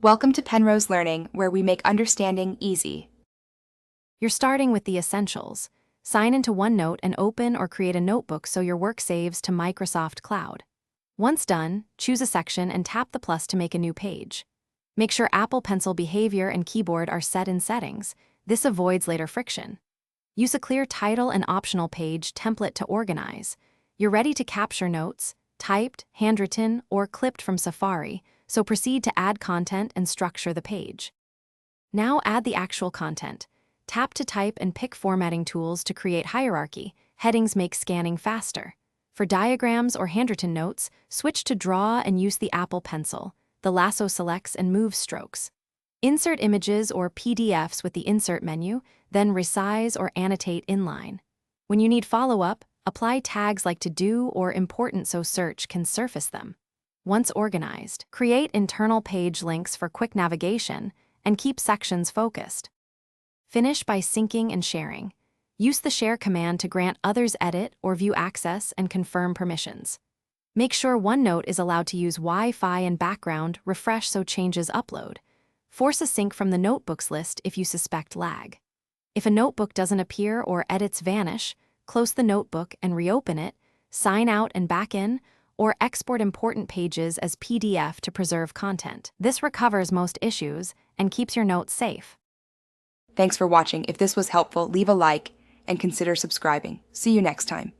Welcome to Penrose Learning, where we make understanding easy. You're starting with the essentials. Sign into OneNote and open or create a notebook so your work saves to Microsoft Cloud. Once done, choose a section and tap the plus to make a new page. Make sure Apple Pencil behavior and keyboard are set in settings. This avoids later friction. Use a clear title and optional page template to organize. You're ready to capture notes, typed, handwritten, or clipped from Safari, so proceed to add content and structure the page. Now add the actual content. Tap to type and pick formatting tools to create hierarchy. Headings make scanning faster. For diagrams or handwritten notes, switch to Draw and use the Apple Pencil. The lasso selects and moves strokes. Insert images or PDFs with the Insert menu, then resize or annotate inline. When you need follow-up, apply tags like To Do or Important so search can surface them. Once organized, create internal page links for quick navigation and keep sections focused. Finish by syncing and sharing. Use the Share command to grant others edit or view access and confirm permissions. Make sure OneNote is allowed to use Wi-Fi and background refresh so changes upload. Force a sync from the notebooks list if you suspect lag. If a notebook doesn't appear or edits vanish, close the notebook and reopen it, sign out and back in, or export important pages as PDF to preserve content. This recovers most issues and keeps your notes safe. Thanks for watching. If this was helpful, leave a like and consider subscribing. See you next time.